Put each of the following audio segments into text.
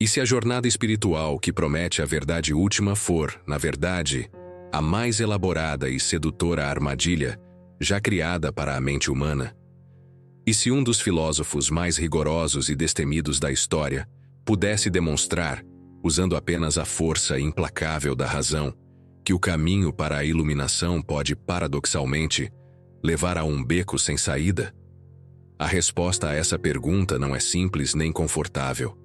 E se a jornada espiritual que promete a verdade última for, na verdade, a mais elaborada e sedutora armadilha já criada para a mente humana? E se um dos filósofos mais rigorosos e destemidos da história pudesse demonstrar, usando apenas a força implacável da razão, que o caminho para a iluminação pode, paradoxalmente, levar a um beco sem saída? A resposta a essa pergunta não é simples nem confortável,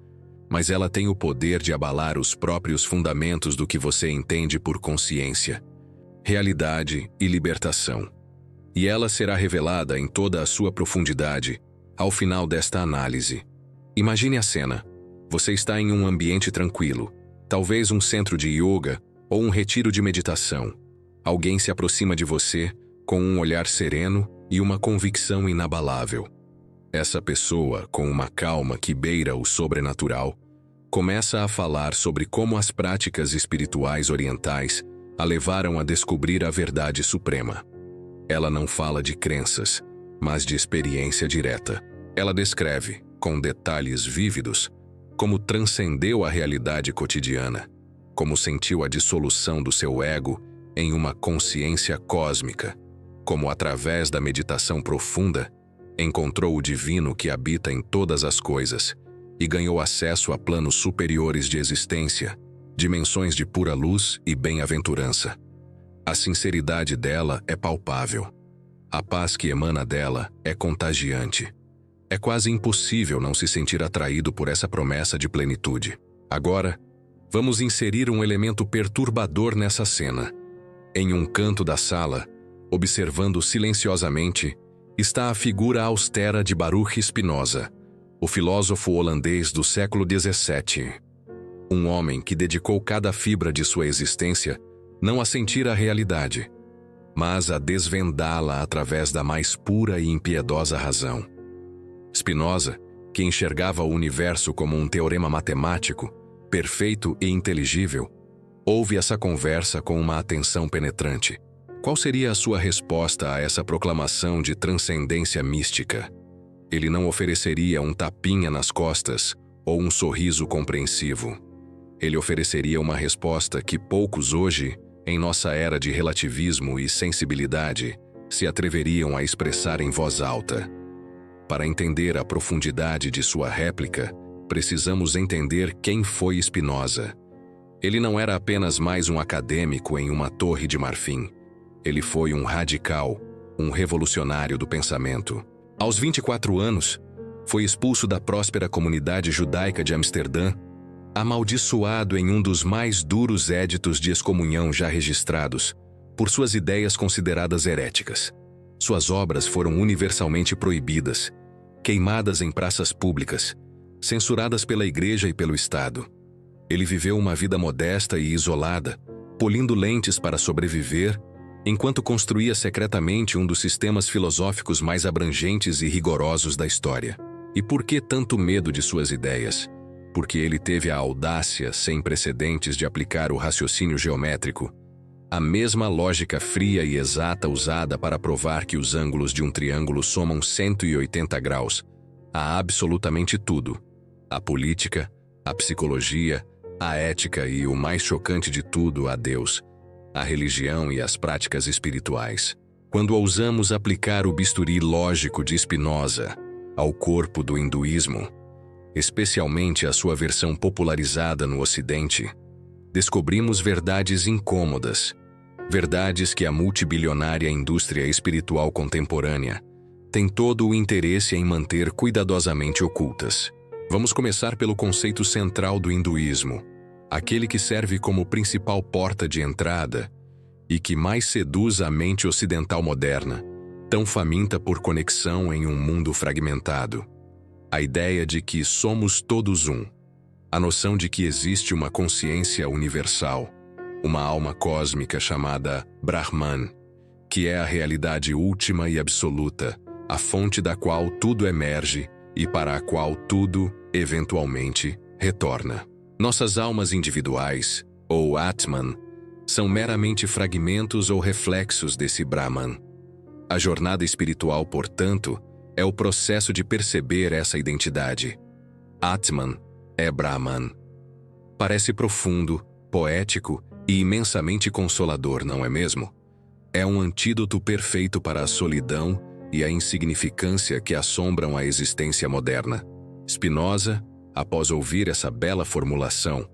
mas ela tem o poder de abalar os próprios fundamentos do que você entende por consciência, realidade e libertação. E ela será revelada em toda a sua profundidade ao final desta análise. Imagine a cena. Você está em um ambiente tranquilo, talvez um centro de yoga ou um retiro de meditação. Alguém se aproxima de você com um olhar sereno e uma convicção inabalável. Essa pessoa, com uma calma que beira o sobrenatural, começa a falar sobre como as práticas espirituais orientais a levaram a descobrir a verdade suprema. Ela não fala de crenças, mas de experiência direta. Ela descreve, com detalhes vívidos, como transcendeu a realidade cotidiana, como sentiu a dissolução do seu ego em uma consciência cósmica, como através da meditação profunda encontrou o divino que habita em todas as coisas e ganhou acesso a planos superiores de existência, dimensões de pura luz e bem-aventurança. A sinceridade dela é palpável. A paz que emana dela é contagiante. É quase impossível não se sentir atraído por essa promessa de plenitude. Agora, vamos inserir um elemento perturbador nessa cena. Em um canto da sala, observando silenciosamente, está a figura austera de Baruch Spinoza, o filósofo holandês do século XVII. Um homem que dedicou cada fibra de sua existência não a sentir a realidade, mas a desvendá-la através da mais pura e impiedosa razão. Spinoza, que enxergava o universo como um teorema matemático, perfeito e inteligível, ouve essa conversa com uma atenção penetrante. Qual seria a sua resposta a essa proclamação de transcendência mística? Ele não ofereceria um tapinha nas costas ou um sorriso compreensivo. Ele ofereceria uma resposta que poucos hoje, em nossa era de relativismo e sensibilidade, se atreveriam a expressar em voz alta. Para entender a profundidade de sua réplica, precisamos entender quem foi Spinoza. Ele não era apenas mais um acadêmico em uma torre de marfim. Ele foi um radical, um revolucionário do pensamento. Aos 24 anos, foi expulso da próspera comunidade judaica de Amsterdã, amaldiçoado em um dos mais duros éditos de excomunhão já registrados, por suas ideias consideradas heréticas. Suas obras foram universalmente proibidas, queimadas em praças públicas, censuradas pela Igreja e pelo Estado. Ele viveu uma vida modesta e isolada, polindo lentes para sobreviver, enquanto construía secretamente um dos sistemas filosóficos mais abrangentes e rigorosos da história. E por que tanto medo de suas ideias? Porque ele teve a audácia sem precedentes de aplicar o raciocínio geométrico, a mesma lógica fria e exata usada para provar que os ângulos de um triângulo somam 180 graus, a absolutamente tudo: a política, a psicologia, a ética e, o mais chocante de tudo, a Deus, a religião e as práticas espirituais. Quando ousamos aplicar o bisturi lógico de Spinoza ao corpo do hinduísmo, especialmente a sua versão popularizada no Ocidente, descobrimos verdades incômodas, verdades que a multibilionária indústria espiritual contemporânea tem todo o interesse em manter cuidadosamente ocultas. Vamos começar pelo conceito central do hinduísmo, aquele que serve como principal porta de entrada e que mais seduz a mente ocidental moderna, tão faminta por conexão em um mundo fragmentado. A ideia de que somos todos um. A noção de que existe uma consciência universal, uma alma cósmica chamada Brahman, que é a realidade última e absoluta, a fonte da qual tudo emerge e para a qual tudo, eventualmente, retorna. Nossas almas individuais, ou Atman, são meramente fragmentos ou reflexos desse Brahman. A jornada espiritual, portanto, é o processo de perceber essa identidade. Atman é Brahman. Parece profundo, poético e imensamente consolador, não é mesmo? É um antídoto perfeito para a solidão e a insignificância que assombram a existência moderna. Spinoza, após ouvir essa bela formulação,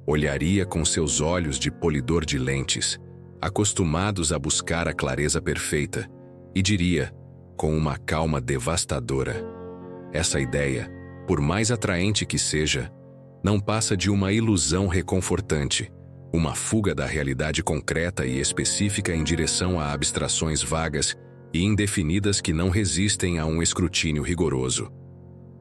olharia com seus olhos de polidor de lentes, acostumados a buscar a clareza perfeita, e diria, com uma calma devastadora: essa ideia, por mais atraente que seja, não passa de uma ilusão reconfortante, uma fuga da realidade concreta e específica em direção a abstrações vagas e indefinidas que não resistem a um escrutínio rigoroso.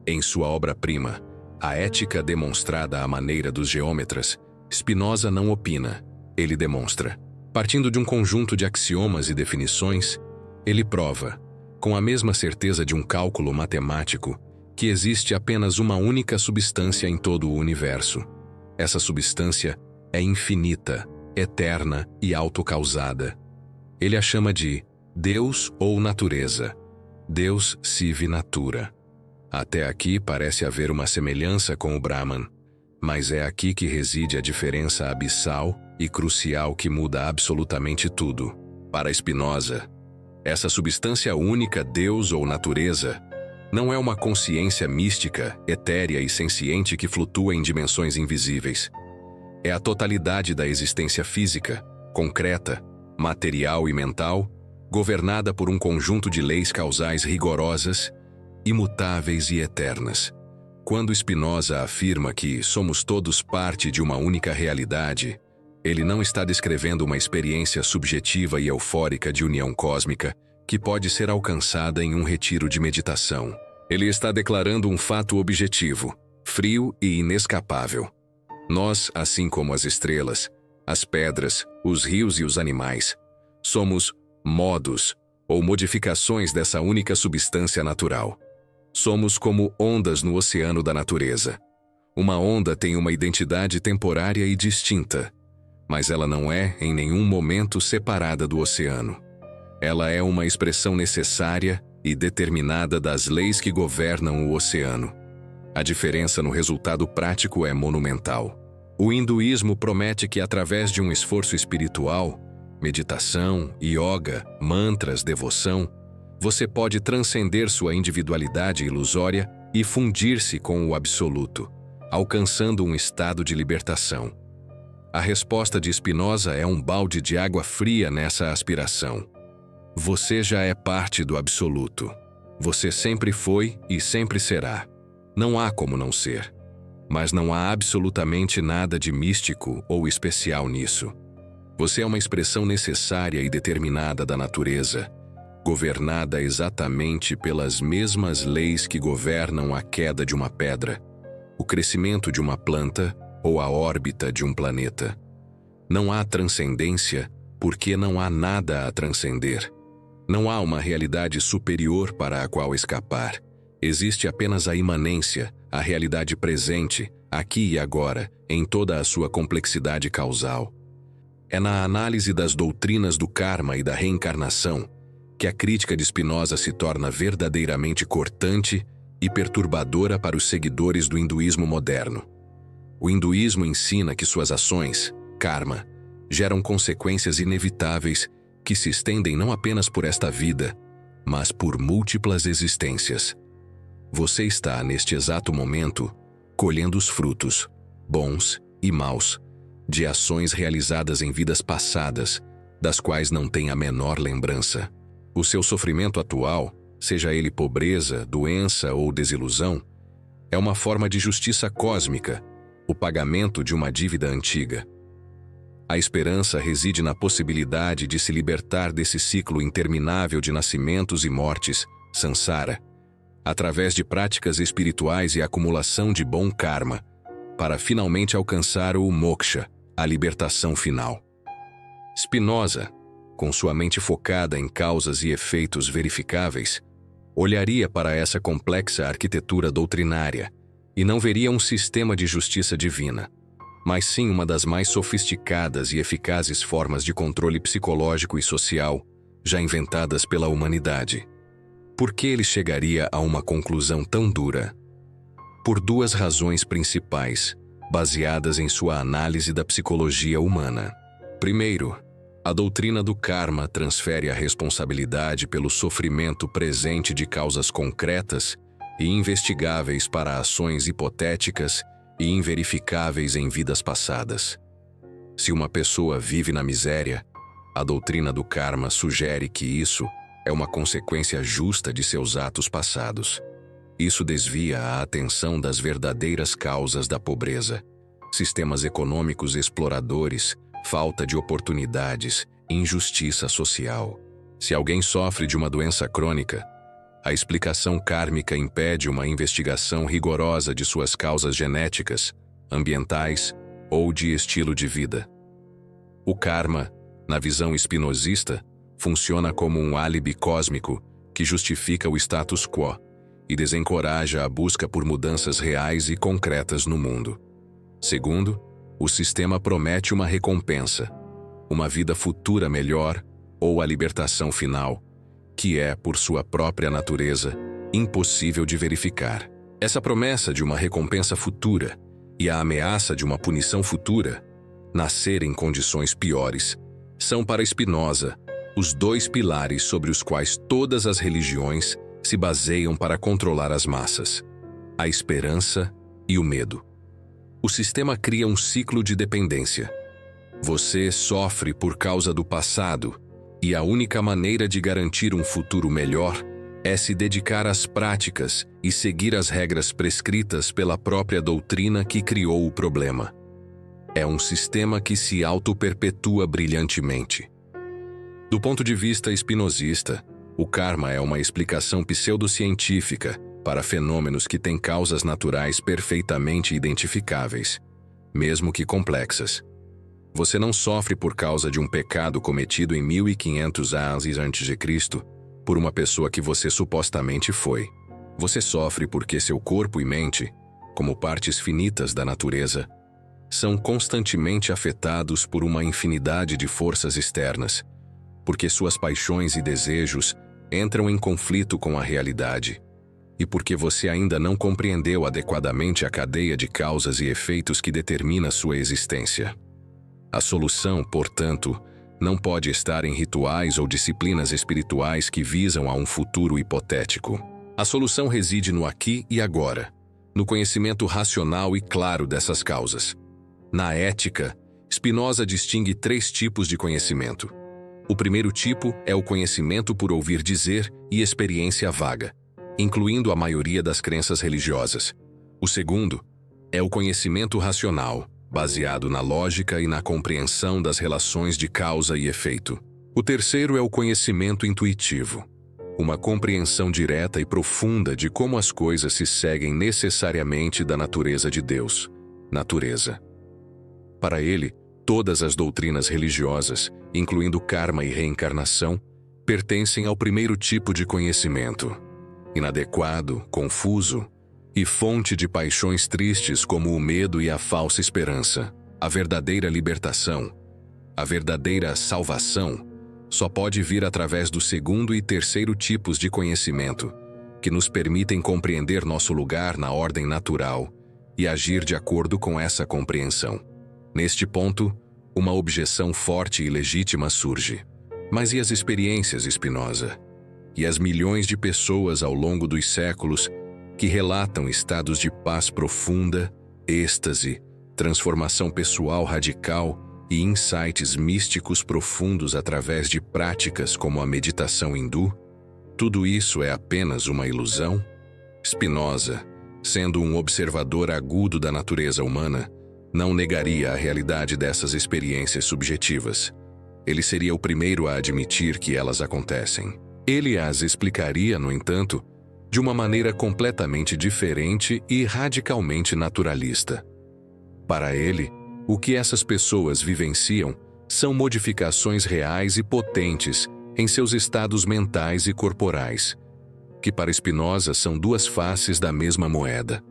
Em sua obra-prima, A Ética Demonstrada à Maneira dos Geômetras, Spinoza não opina, ele demonstra. Partindo de um conjunto de axiomas e definições, ele prova, com a mesma certeza de um cálculo matemático, que existe apenas uma única substância em todo o universo. Essa substância é infinita, eterna e autocausada. Ele a chama de Deus ou natureza. Deus sive natura. Até aqui parece haver uma semelhança com o Brahman, mas é aqui que reside a diferença abissal e crucial que muda absolutamente tudo. Para Spinoza, essa substância única, Deus ou natureza, não é uma consciência mística, etérea e senciente que flutua em dimensões invisíveis. É a totalidade da existência física, concreta, material e mental, governada por um conjunto de leis causais rigorosas, imutáveis e eternas. Quando Spinoza afirma que somos todos parte de uma única realidade, ele não está descrevendo uma experiência subjetiva e eufórica de união cósmica que pode ser alcançada em um retiro de meditação. Ele está declarando um fato objetivo, frio e inescapável. Nós, assim como as estrelas, as pedras, os rios e os animais, somos modos ou modificações dessa única substância natural. Somos como ondas no oceano da natureza. Uma onda tem uma identidade temporária e distinta, mas ela não é, em nenhum momento, separada do oceano. Ela é uma expressão necessária e determinada das leis que governam o oceano. A diferença no resultado prático é monumental. O hinduísmo promete que, através de um esforço espiritual, meditação, yoga, mantras, devoção, você pode transcender sua individualidade ilusória e fundir-se com o absoluto, alcançando um estado de libertação. A resposta de Spinoza é um balde de água fria nessa aspiração. Você já é parte do absoluto. Você sempre foi e sempre será. Não há como não ser. Mas não há absolutamente nada de místico ou especial nisso. Você é uma expressão necessária e determinada da natureza, governada exatamente pelas mesmas leis que governam a queda de uma pedra, o crescimento de uma planta ou a órbita de um planeta. Não há transcendência porque não há nada a transcender. Não há uma realidade superior para a qual escapar. Existe apenas a imanência, a realidade presente, aqui e agora, em toda a sua complexidade causal. É na análise das doutrinas do karma e da reencarnação que a crítica de Spinoza se torna verdadeiramente cortante e perturbadora para os seguidores do hinduísmo moderno. O hinduísmo ensina que suas ações, karma, geram consequências inevitáveis que se estendem não apenas por esta vida, mas por múltiplas existências. Você está, neste exato momento, colhendo os frutos, bons e maus, de ações realizadas em vidas passadas, das quais não tem a menor lembrança. O seu sofrimento atual, seja ele pobreza, doença ou desilusão, é uma forma de justiça cósmica, o pagamento de uma dívida antiga. A esperança reside na possibilidade de se libertar desse ciclo interminável de nascimentos e mortes, samsara, através de práticas espirituais e acumulação de bom karma, para finalmente alcançar o moksha, a libertação final. Spinoza, com sua mente focada em causas e efeitos verificáveis, olharia para essa complexa arquitetura doutrinária e não veria um sistema de justiça divina, mas sim uma das mais sofisticadas e eficazes formas de controle psicológico e social já inventadas pela humanidade. Por que ele chegaria a uma conclusão tão dura? Por duas razões principais, baseadas em sua análise da psicologia humana. Primeiro, a doutrina do karma transfere a responsabilidade pelo sofrimento presente de causas concretas e investigáveis para ações hipotéticas e inverificáveis em vidas passadas. Se uma pessoa vive na miséria, a doutrina do karma sugere que isso é uma consequência justa de seus atos passados. Isso desvia a atenção das verdadeiras causas da pobreza: sistemas econômicos exploradores, falta de oportunidades, injustiça social. Se alguém sofre de uma doença crônica, a explicação kármica impede uma investigação rigorosa de suas causas genéticas, ambientais ou de estilo de vida. O karma, na visão espinosista, funciona como um álibi cósmico que justifica o status quo e desencoraja a busca por mudanças reais e concretas no mundo. Segundo, o sistema promete uma recompensa, uma vida futura melhor ou a libertação final, que é, por sua própria natureza, impossível de verificar. Essa promessa de uma recompensa futura e a ameaça de uma punição futura, nascer em condições piores, são para Spinoza os dois pilares sobre os quais todas as religiões se baseiam para controlar as massas: a esperança e o medo. O sistema cria um ciclo de dependência. Você sofre por causa do passado, e a única maneira de garantir um futuro melhor é se dedicar às práticas e seguir as regras prescritas pela própria doutrina que criou o problema. É um sistema que se auto-perpetua brilhantemente. Do ponto de vista espinosista, o karma é uma explicação pseudocientífica para fenômenos que têm causas naturais perfeitamente identificáveis, mesmo que complexas. Você não sofre por causa de um pecado cometido em 1500 a.C. por uma pessoa que você supostamente foi. Você sofre porque seu corpo e mente, como partes finitas da natureza, são constantemente afetados por uma infinidade de forças externas, porque suas paixões e desejos entram em conflito com a realidade, e porque você ainda não compreendeu adequadamente a cadeia de causas e efeitos que determina sua existência. A solução, portanto, não pode estar em rituais ou disciplinas espirituais que visam a um futuro hipotético. A solução reside no aqui e agora, no conhecimento racional e claro dessas causas. Na ética, Spinoza distingue 3 tipos de conhecimento. O primeiro tipo é o conhecimento por ouvir dizer e experiência vaga, incluindo a maioria das crenças religiosas. O segundo é o conhecimento racional, baseado na lógica e na compreensão das relações de causa e efeito. O terceiro é o conhecimento intuitivo, uma compreensão direta e profunda de como as coisas se seguem necessariamente da natureza de Deus, natureza. Para ele, todas as doutrinas religiosas, incluindo karma e reencarnação, pertencem ao primeiro tipo de conhecimento, inadequado, confuso e fonte de paixões tristes como o medo e a falsa esperança. A verdadeira libertação, a verdadeira salvação, só pode vir através do segundo e terceiro tipos de conhecimento, que nos permitem compreender nosso lugar na ordem natural e agir de acordo com essa compreensão. Neste ponto, uma objeção forte e legítima surge. Mas e as experiências, Spinoza? E as milhões de pessoas ao longo dos séculos que relatam estados de paz profunda, êxtase, transformação pessoal radical e insights místicos profundos através de práticas como a meditação hindu? Tudo isso é apenas uma ilusão? Spinoza, sendo um observador agudo da natureza humana, não negaria a realidade dessas experiências subjetivas. Ele seria o primeiro a admitir que elas acontecem. Ele as explicaria, no entanto, de uma maneira completamente diferente e radicalmente naturalista. Para ele, o que essas pessoas vivenciam são modificações reais e potentes em seus estados mentais e corporais, que para Spinoza são 2 faces da mesma moeda.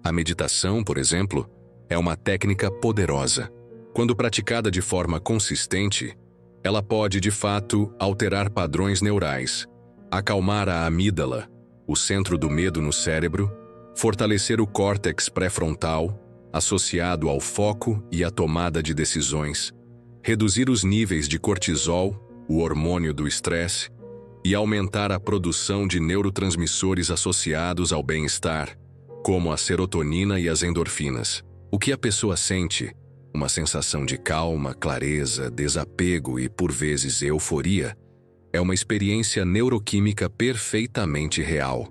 A meditação, por exemplo, é uma técnica poderosa. Quando praticada de forma consistente, ela pode, de fato, alterar padrões neurais, acalmar a amígdala, o centro do medo no cérebro, fortalecer o córtex pré-frontal, associado ao foco e à tomada de decisões, reduzir os níveis de cortisol, o hormônio do estresse, e aumentar a produção de neurotransmissores associados ao bem-estar, como a serotonina e as endorfinas. O que a pessoa sente, uma sensação de calma, clareza, desapego e, por vezes, euforia, é uma experiência neuroquímica perfeitamente real.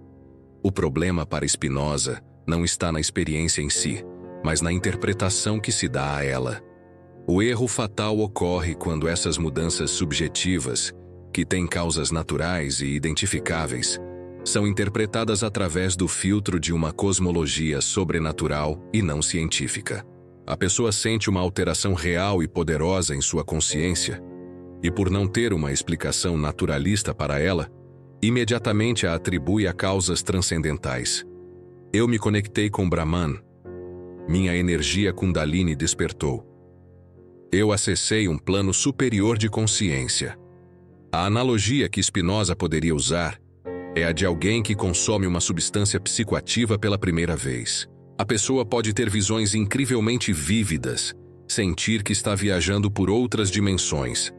O problema para Spinoza não está na experiência em si, mas na interpretação que se dá a ela. O erro fatal ocorre quando essas mudanças subjetivas, que têm causas naturais e identificáveis, são interpretadas através do filtro de uma cosmologia sobrenatural e não científica. A pessoa sente uma alteração real e poderosa em sua consciência, e por não ter uma explicação naturalista para ela, imediatamente a atribui a causas transcendentais. Eu me conectei com Brahman. Minha energia Kundalini despertou. Eu acessei um plano superior de consciência. A analogia que Spinoza poderia usar é a de alguém que consome uma substância psicoativa pela primeira vez. A pessoa pode ter visões incrivelmente vívidas, sentir que está viajando por outras dimensões,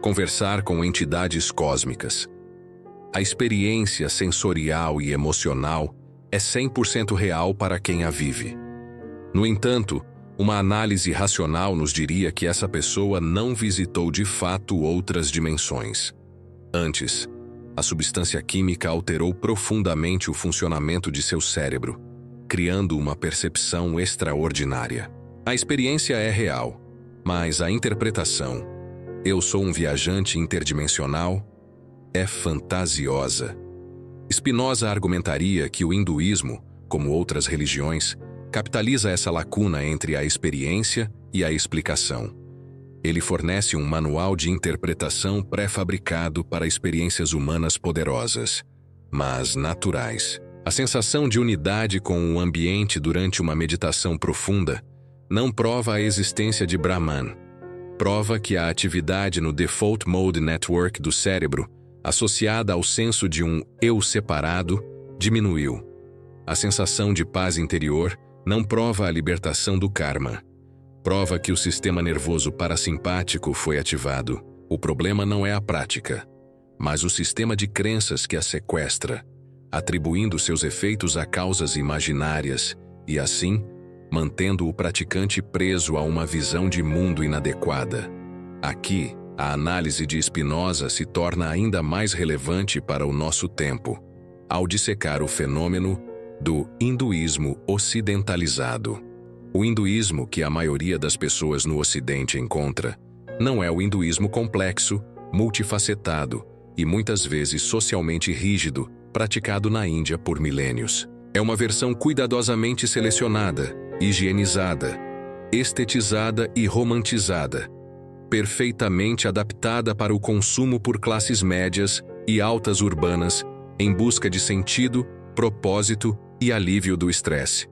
conversar com entidades cósmicas. A experiência sensorial e emocional é 100% real para quem a vive. No entanto, uma análise racional nos diria que essa pessoa não visitou de fato outras dimensões. Antes, a substância química alterou profundamente o funcionamento de seu cérebro, criando uma percepção extraordinária. A experiência é real, mas a interpretação, eu sou um viajante interdimensional, é fantasiosa. Spinoza argumentaria que o hinduísmo, como outras religiões, capitaliza essa lacuna entre a experiência e a explicação. Ele fornece um manual de interpretação pré-fabricado para experiências humanas poderosas, mas naturais. A sensação de unidade com o ambiente durante uma meditação profunda não prova a existência de Brahman. Prova que a atividade no Default Mode Network do cérebro, associada ao senso de um eu separado, diminuiu. A sensação de paz interior não prova a libertação do karma. Prova que o sistema nervoso parasimpático foi ativado. O problema não é a prática, mas o sistema de crenças que a sequestra, atribuindo seus efeitos a causas imaginárias e, assim, mantendo o praticante preso a uma visão de mundo inadequada. Aqui, a análise de Spinoza se torna ainda mais relevante para o nosso tempo, ao dissecar o fenômeno do hinduísmo ocidentalizado. O hinduísmo que a maioria das pessoas no Ocidente encontra não é o hinduísmo complexo, multifacetado e muitas vezes socialmente rígido, praticado na Índia por milênios. É uma versão cuidadosamente selecionada, higienizada, estetizada e romantizada, perfeitamente adaptada para o consumo por classes médias e altas urbanas em busca de sentido, propósito e alívio do estresse.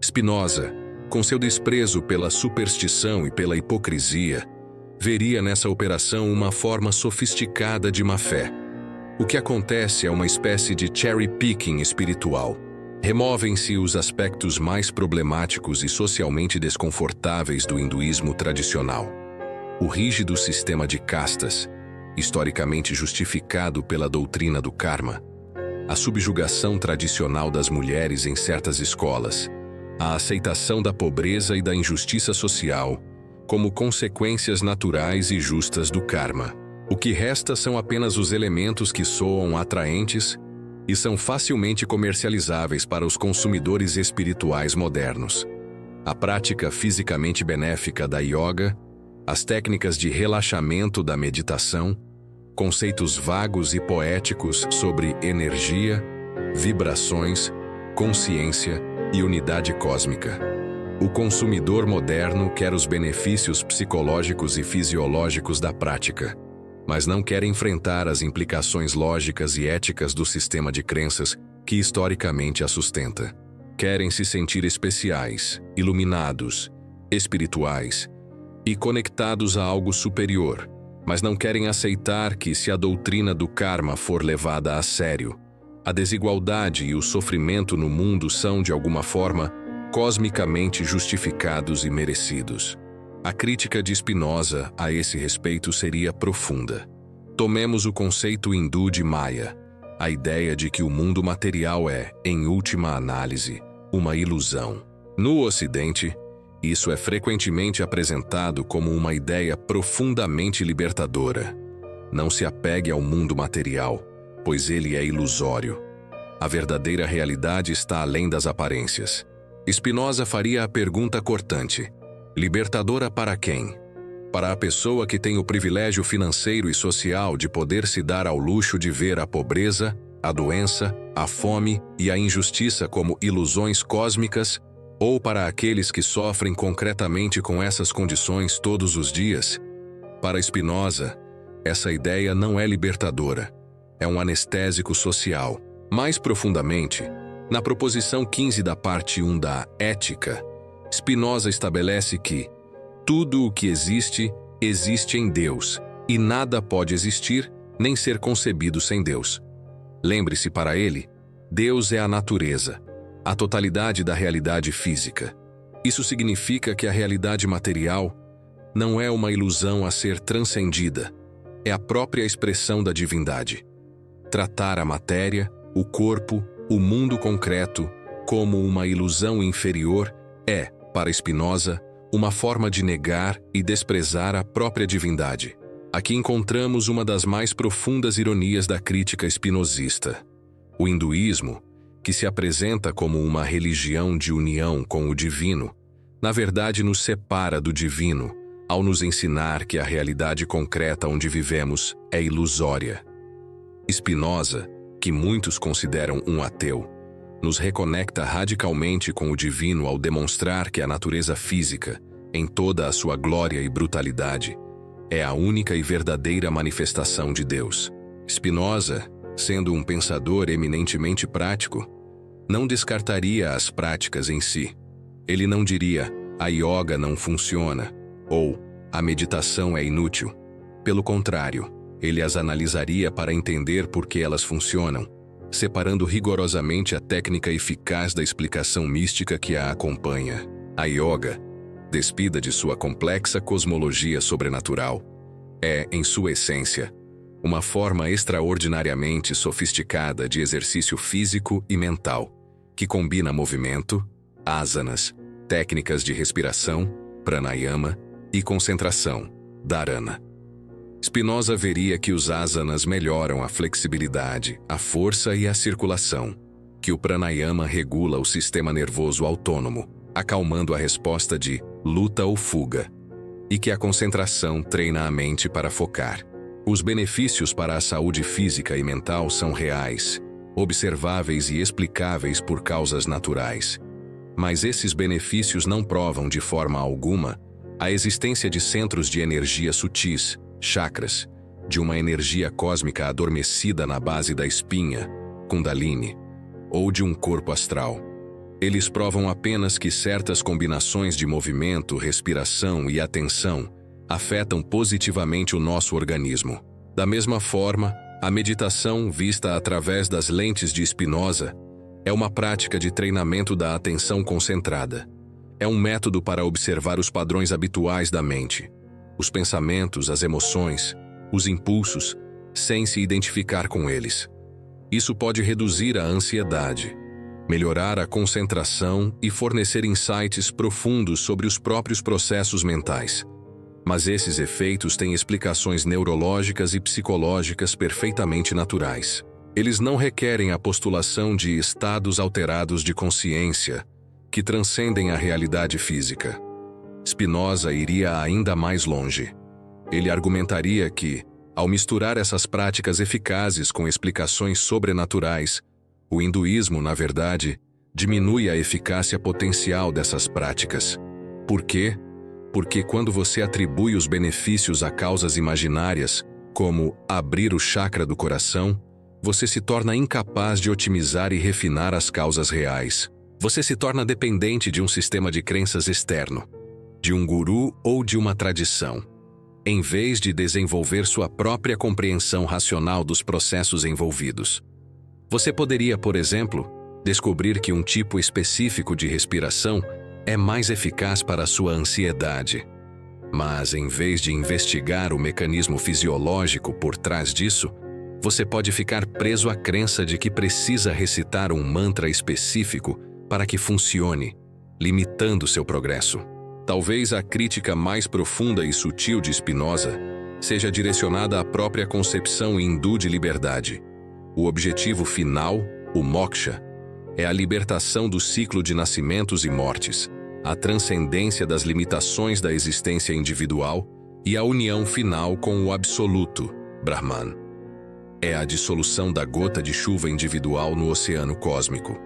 Spinoza, com seu desprezo pela superstição e pela hipocrisia, veria nessa operação uma forma sofisticada de má-fé. O que acontece é uma espécie de cherry-picking espiritual. Removem-se os aspectos mais problemáticos e socialmente desconfortáveis do hinduísmo tradicional. O rígido sistema de castas, historicamente justificado pela doutrina do karma, a subjugação tradicional das mulheres em certas escolas, a aceitação da pobreza e da injustiça social como consequências naturais e justas do karma. O que resta são apenas os elementos que soam atraentes e são facilmente comercializáveis para os consumidores espirituais modernos. A prática fisicamente benéfica da yoga, as técnicas de relaxamento da meditação, conceitos vagos e poéticos sobre energia, vibrações, consciência e unidade cósmica. O consumidor moderno quer os benefícios psicológicos e fisiológicos da prática, mas não quer enfrentar as implicações lógicas e éticas do sistema de crenças que historicamente a sustenta. Querem se sentir especiais, iluminados, espirituais e conectados a algo superior, mas não querem aceitar que, se a doutrina do karma for levada a sério, a desigualdade e o sofrimento no mundo são, de alguma forma, cosmicamente justificados e merecidos. A crítica de Spinoza a esse respeito seria profunda. Tomemos o conceito hindu de Maya, a ideia de que o mundo material é, em última análise, uma ilusão. No Ocidente, isso é frequentemente apresentado como uma ideia profundamente libertadora. Não se apegue ao mundo material, pois ele é ilusório. A verdadeira realidade está além das aparências. Spinoza faria a pergunta cortante: libertadora para quem? Para a pessoa que tem o privilégio financeiro e social de poder se dar ao luxo de ver a pobreza, a doença, a fome e a injustiça como ilusões cósmicas, ou para aqueles que sofrem concretamente com essas condições todos os dias? Para Spinoza, essa ideia não é libertadora, é um anestésico social. Mais profundamente, na proposição 15 da parte 1 da Ética, Spinoza estabelece que tudo o que existe, existe em Deus, e nada pode existir nem ser concebido sem Deus. Lembre-se, para ele, Deus é a natureza, a totalidade da realidade física. Isso significa que a realidade material não é uma ilusão a ser transcendida, é a própria expressão da divindade. Tratar a matéria, o corpo, o mundo concreto, como uma ilusão inferior é, para Spinoza, uma forma de negar e desprezar a própria divindade. Aqui encontramos uma das mais profundas ironias da crítica spinozista. O hinduísmo, que se apresenta como uma religião de união com o divino, na verdade nos separa do divino, ao nos ensinar que a realidade concreta onde vivemos é ilusória. Spinoza, que muitos consideram um ateu, nos reconecta radicalmente com o divino ao demonstrar que a natureza física, em toda a sua glória e brutalidade, é a única e verdadeira manifestação de Deus. Spinoza, sendo um pensador eminentemente prático, não descartaria as práticas em si. Ele não diria, a yoga não funciona, ou a meditação é inútil. Pelo contrário, ele as analisaria para entender por que elas funcionam, separando rigorosamente a técnica eficaz da explicação mística que a acompanha. A yoga, despida de sua complexa cosmologia sobrenatural, é, em sua essência, uma forma extraordinariamente sofisticada de exercício físico e mental, que combina movimento, asanas, técnicas de respiração, pranayama, e concentração, dharana. Spinoza veria que os asanas melhoram a flexibilidade, a força e a circulação, que o pranayama regula o sistema nervoso autônomo, acalmando a resposta de luta ou fuga, e que a concentração treina a mente para focar. Os benefícios para a saúde física e mental são reais, observáveis e explicáveis por causas naturais. Mas esses benefícios não provam de forma alguma a existência de centros de energia sutis, chakras, de uma energia cósmica adormecida na base da espinha, Kundalini, ou de um corpo astral. Eles provam apenas que certas combinações de movimento, respiração e atenção afetam positivamente o nosso organismo. Da mesma forma, a meditação, vista através das lentes de Spinoza, é uma prática de treinamento da atenção concentrada. É um método para observar os padrões habituais da mente, os pensamentos, as emoções, os impulsos, sem se identificar com eles. Isso pode reduzir a ansiedade, melhorar a concentração e fornecer insights profundos sobre os próprios processos mentais. Mas esses efeitos têm explicações neurológicas e psicológicas perfeitamente naturais. Eles não requerem a postulação de estados alterados de consciência, que transcendem a realidade física. Spinoza iria ainda mais longe. Ele argumentaria que, ao misturar essas práticas eficazes com explicações sobrenaturais, o hinduísmo, na verdade, diminui a eficácia potencial dessas práticas. Por quê? Porque quando você atribui os benefícios a causas imaginárias, como abrir o chakra do coração, você se torna incapaz de otimizar e refinar as causas reais. Você se torna dependente de um sistema de crenças externo, de um guru ou de uma tradição, em vez de desenvolver sua própria compreensão racional dos processos envolvidos. Você poderia, por exemplo, Descobrir que um tipo específico de respiração é mais eficaz para a sua ansiedade. Mas, em vez de investigar o mecanismo fisiológico por trás disso, você pode ficar preso à crença de que precisa recitar um mantra específico para que funcione, limitando seu progresso. Talvez a crítica mais profunda e sutil de Spinoza seja direcionada à própria concepção hindu de liberdade. O objetivo final, o moksha, é a libertação do ciclo de nascimentos e mortes, a transcendência das limitações da existência individual e a união final com o absoluto, Brahman. É a dissolução da gota de chuva individual no oceano cósmico.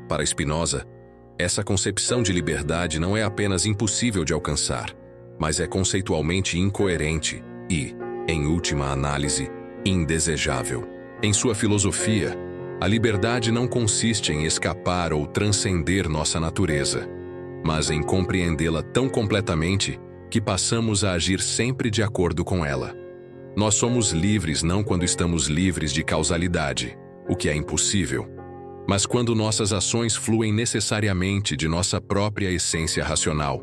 Para Spinoza, essa concepção de liberdade não é apenas impossível de alcançar, mas é conceitualmente incoerente e, em última análise, indesejável. Em sua filosofia, a liberdade não consiste em escapar ou transcender nossa natureza, mas em compreendê-la tão completamente que passamos a agir sempre de acordo com ela. Nós somos livres não quando estamos livres de causalidade, o que é impossível, mas quando nossas ações fluem necessariamente de nossa própria essência racional,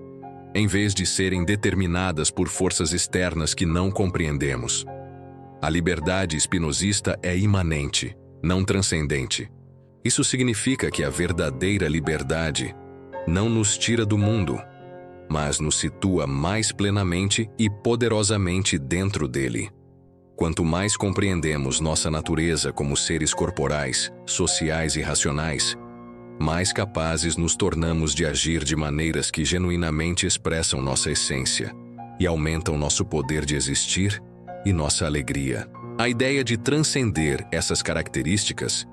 em vez de serem determinadas por forças externas que não compreendemos. A liberdade espinosista é imanente, não transcendente. Isso significa que a verdadeira liberdade não nos tira do mundo, mas nos situa mais plenamente e poderosamente dentro dele. Quanto mais compreendemos nossa natureza como seres corporais, sociais e racionais, mais capazes nos tornamos de agir de maneiras que genuinamente expressam nossa essência e aumentam nosso poder de existir e nossa alegria. A ideia de transcender essas características,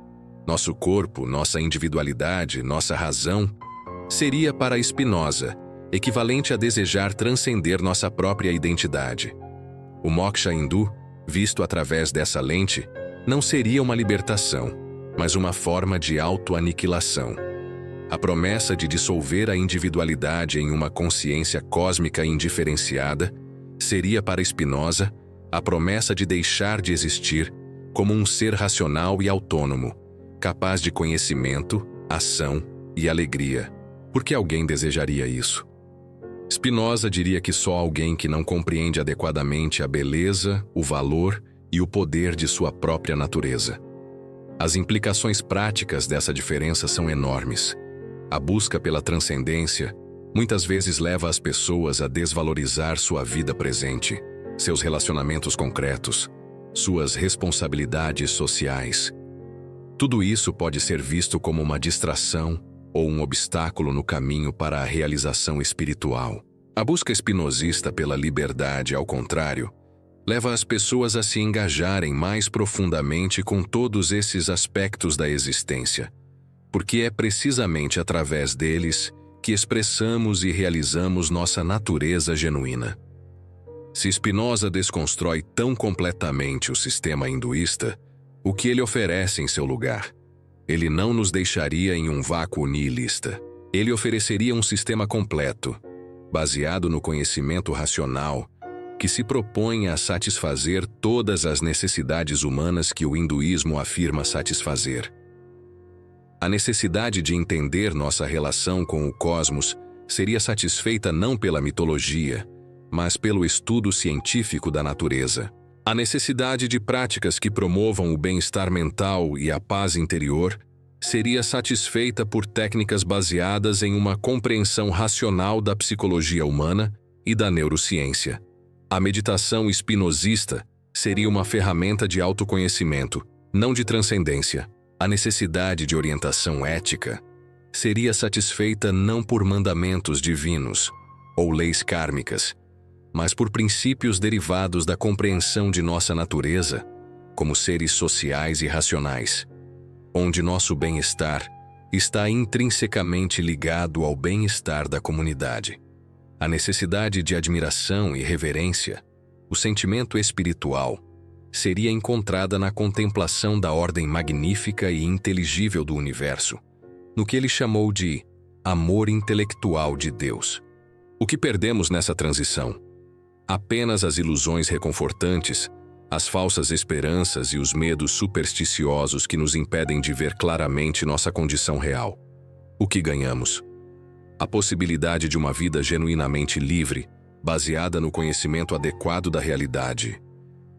nosso corpo, nossa individualidade, nossa razão, seria para Spinoza equivalente a desejar transcender nossa própria identidade. O moksha hindu, visto através dessa lente, não seria uma libertação, mas uma forma de autoaniquilação. A promessa de dissolver a individualidade em uma consciência cósmica indiferenciada seria para Spinoza a promessa de deixar de existir como um ser racional e autônomo, capaz de conhecimento, ação e alegria. Por que alguém desejaria isso? Spinoza diria que só alguém que não compreende adequadamente a beleza, o valor e o poder de sua própria natureza. As implicações práticas dessa diferença são enormes. A busca pela transcendência muitas vezes leva as pessoas a desvalorizar sua vida presente, seus relacionamentos concretos, suas responsabilidades sociais. Tudo isso pode ser visto como uma distração ou um obstáculo no caminho para a realização espiritual. A busca espinosista pela liberdade, ao contrário, leva as pessoas a se engajarem mais profundamente com todos esses aspectos da existência, porque é precisamente através deles que expressamos e realizamos nossa natureza genuína. Se Spinoza desconstrói tão completamente o sistema hinduísta, o que ele oferece em seu lugar? Ele não nos deixaria em um vácuo nihilista. Ele ofereceria um sistema completo, baseado no conhecimento racional, que se propõe a satisfazer todas as necessidades humanas que o hinduísmo afirma satisfazer. A necessidade de entender nossa relação com o cosmos seria satisfeita não pela mitologia, mas pelo estudo científico da natureza. A necessidade de práticas que promovam o bem-estar mental e a paz interior seria satisfeita por técnicas baseadas em uma compreensão racional da psicologia humana e da neurociência. A meditação espinosista seria uma ferramenta de autoconhecimento, não de transcendência. A necessidade de orientação ética seria satisfeita não por mandamentos divinos ou leis kármicas, mas por princípios derivados da compreensão de nossa natureza como seres sociais e racionais, onde nosso bem-estar está intrinsecamente ligado ao bem-estar da comunidade. A necessidade de admiração e reverência, o sentimento espiritual, seria encontrada na contemplação da ordem magnífica e inteligível do universo, no que ele chamou de amor intelectual de Deus. O que perdemos nessa transição? Apenas as ilusões reconfortantes as falsas esperanças e os medos supersticiosos que nos impedem de ver claramente nossa condição real. O que ganhamos? A possibilidade de uma vida genuinamente livre, baseada no conhecimento adequado da realidade,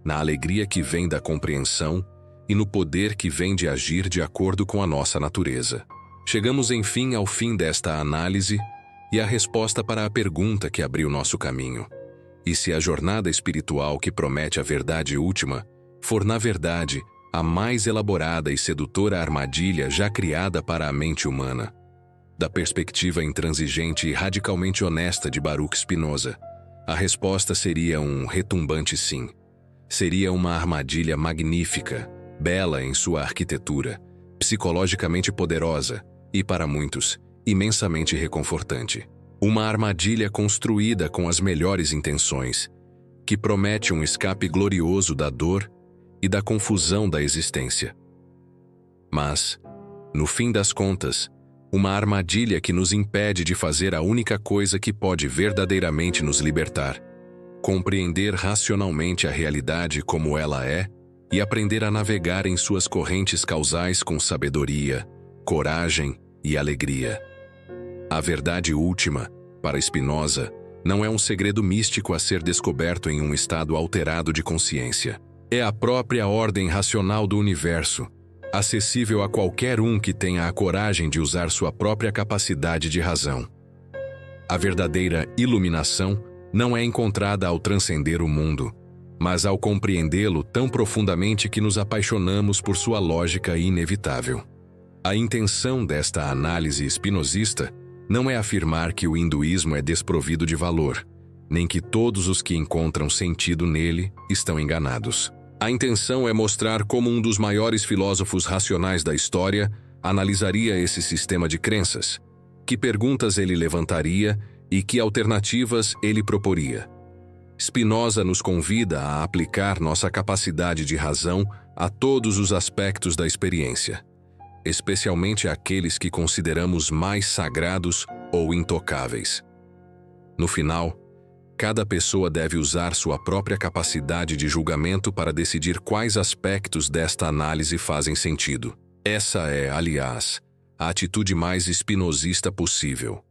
na alegria que vem da compreensão e no poder que vem de agir de acordo com a nossa natureza. Chegamos, enfim, ao fim desta análise e à resposta para a pergunta que abriu nosso caminho. E se a jornada espiritual que promete a verdade última for, na verdade, a mais elaborada e sedutora armadilha já criada para a mente humana? Da perspectiva intransigente e radicalmente honesta de Baruch Spinoza, a resposta seria um retumbante sim. Seria uma armadilha magnífica, bela em sua arquitetura, psicologicamente poderosa e, para muitos, imensamente reconfortante. Uma armadilha construída com as melhores intenções, que promete um escape glorioso da dor e da confusão da existência. Mas, no fim das contas, uma armadilha que nos impede de fazer a única coisa que pode verdadeiramente nos libertar: compreender racionalmente a realidade como ela é e aprender a navegar em suas correntes causais com sabedoria, coragem e alegria. A verdade última, para Spinoza, não é um segredo místico a ser descoberto em um estado alterado de consciência. É a própria ordem racional do universo, acessível a qualquer um que tenha a coragem de usar sua própria capacidade de razão. A verdadeira iluminação não é encontrada ao transcender o mundo, mas ao compreendê-lo tão profundamente que nos apaixonamos por sua lógica inevitável. A intenção desta análise espinosista não é afirmar que o hinduísmo é desprovido de valor, nem que todos os que encontram sentido nele estão enganados. A intenção é mostrar como um dos maiores filósofos racionais da história analisaria esse sistema de crenças, que perguntas ele levantaria e que alternativas ele proporia. Spinoza nos convida a aplicar nossa capacidade de razão a todos os aspectos da experiência, especialmente aqueles que consideramos mais sagrados ou intocáveis. No final, cada pessoa deve usar sua própria capacidade de julgamento para decidir quais aspectos desta análise fazem sentido. Essa é, aliás, a atitude mais espinosista possível.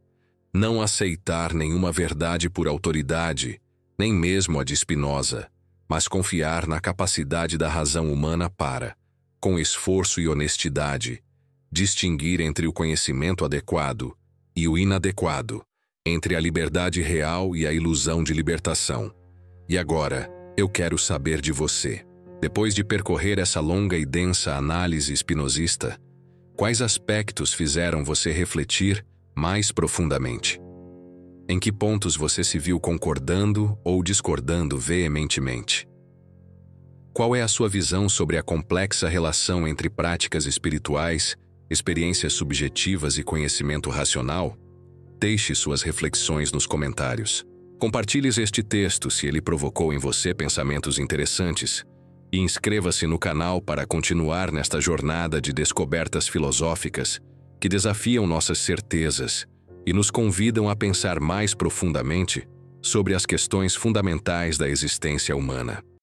Não aceitar nenhuma verdade por autoridade, nem mesmo a de Spinoza, mas confiar na capacidade da razão humana para, com esforço e honestidade, distinguir entre o conhecimento adequado e o inadequado, entre a liberdade real e a ilusão de libertação. E agora, eu quero saber de você. Depois de percorrer essa longa e densa análise espinosista, quais aspectos fizeram você refletir mais profundamente? Em que pontos você se viu concordando ou discordando veementemente? Qual é a sua visão sobre a complexa relação entre práticas espirituais, experiências subjetivas e conhecimento racional? Deixe suas reflexões nos comentários. Compartilhe este texto se ele provocou em você pensamentos interessantes e inscreva-se no canal para continuar nesta jornada de descobertas filosóficas que desafiam nossas certezas e nos convidam a pensar mais profundamente sobre as questões fundamentais da existência humana.